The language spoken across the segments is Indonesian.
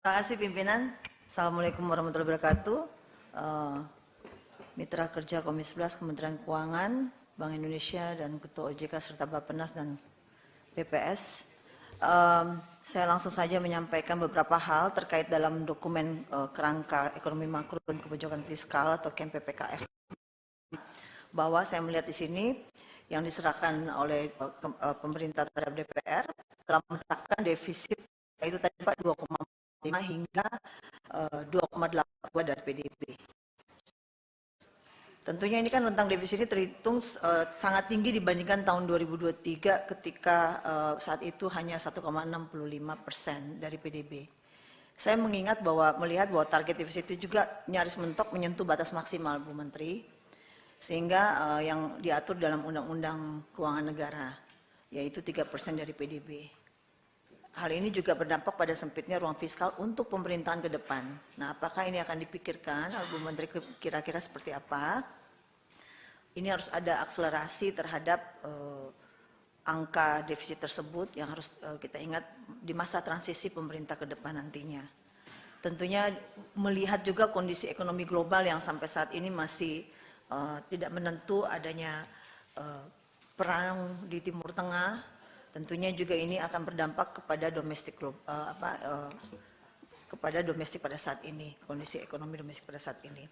Terima kasih pimpinan. Assalamualaikum warahmatullahi wabarakatuh. Mitra Kerja Komisi 11 Kementerian Keuangan, Bank Indonesia dan Ketua OJK serta Bappenas dan BPS. Saya langsung saja menyampaikan beberapa hal terkait dalam dokumen kerangka ekonomi makro dan kebijakan fiskal atau KMPPKF. Bahwa saya melihat di sini yang diserahkan oleh pemerintah terhadap DPR telah menetapkan defisit itu tadi Pak 2,5 hingga 2,8 dari PDB. Tentunya ini kan rentang defisit ini terhitung sangat tinggi dibandingkan tahun 2023 ketika saat itu hanya 1,65% dari PDB. Saya melihat bahwa target defisit itu juga nyaris mentok menyentuh batas maksimal, Bu Menteri, sehingga yang diatur dalam Undang-Undang Keuangan Negara, yaitu 3% dari PDB. Hal ini juga berdampak pada sempitnya ruang fiskal untuk pemerintahan ke depan. Nah, apakah ini akan dipikirkan, Bu Menteri, kira-kira seperti apa? Ini harus ada akselerasi terhadap angka defisit tersebut yang harus kita ingat di masa transisi pemerintah ke depan nantinya. Tentunya melihat juga kondisi ekonomi global yang sampai saat ini masih tidak menentu, adanya perang di Timur Tengah. Tentunya juga ini akan berdampak kepada domestik pada saat ini, kondisi ekonomi domestik pada saat ini.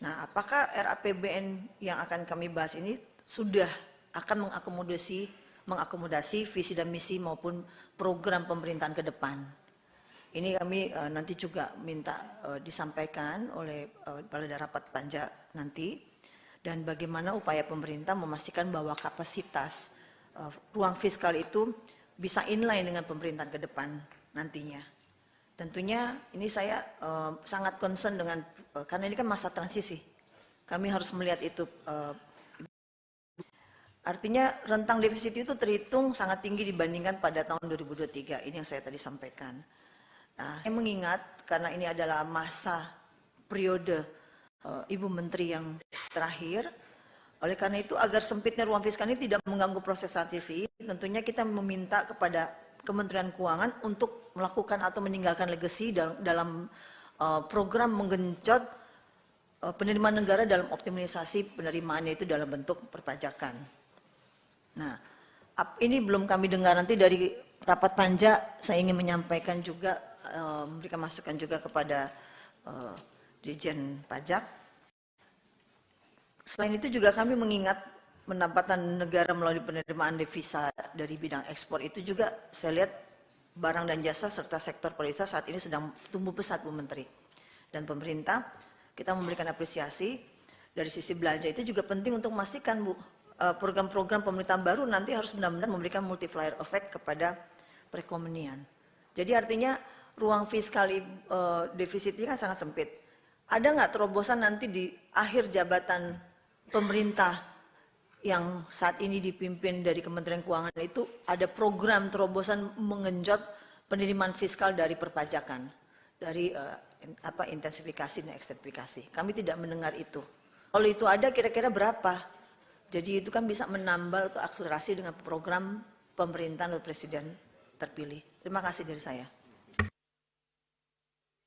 Nah, apakah RAPBN yang akan kami bahas ini sudah akan mengakomodasi visi dan misi maupun program pemerintahan ke depan? Ini kami nanti juga minta disampaikan oleh pada rapat panja nanti, dan bagaimana upaya pemerintah memastikan bahwa kapasitas ruang fiskal itu bisa inline dengan pemerintahan ke depan nantinya. Tentunya ini saya sangat concern dengan, karena ini kan masa transisi. Kami harus melihat itu. Artinya rentang defisit itu terhitung sangat tinggi dibandingkan pada tahun 2023. Ini yang saya tadi sampaikan. Nah, saya mengingat karena ini adalah masa periode Ibu Menteri yang terakhir. Oleh karena itu, agar sempitnya ruang fiskal ini tidak mengganggu proses transisi, tentunya kita meminta kepada Kementerian Keuangan untuk melakukan atau meninggalkan legasi dalam program menggenjot penerimaan negara dalam optimalisasi penerimaannya itu dalam bentuk perpajakan. Nah, ini belum kami dengar, nanti dari rapat panja saya ingin menyampaikan juga, memberikan masukan juga kepada Dirjen Pajak. Selain itu juga kami mengingat pendapatan negara melalui penerimaan devisa dari bidang ekspor itu juga saya lihat barang dan jasa serta sektor pariwisata saat ini sedang tumbuh pesat, Bu Menteri. Dan pemerintah kita memberikan apresiasi dari sisi belanja itu juga penting untuk memastikan, Bu, program-program pemerintahan baru nanti harus benar-benar memberikan multiplier effect kepada perekonomian. Jadi artinya ruang fiskal defisitnya kan sangat sempit. Ada nggak terobosan nanti di akhir jabatan pemerintah yang saat ini dipimpin dari Kementerian Keuangan itu ada program terobosan mengenjot penerimaan fiskal dari perpajakan, dari intensifikasi dan ekstensifikasi. Kami tidak mendengar itu. Kalau itu ada, kira-kira berapa? Jadi itu kan bisa menambal atau akselerasi dengan program pemerintahan atau presiden terpilih. Terima kasih dari saya.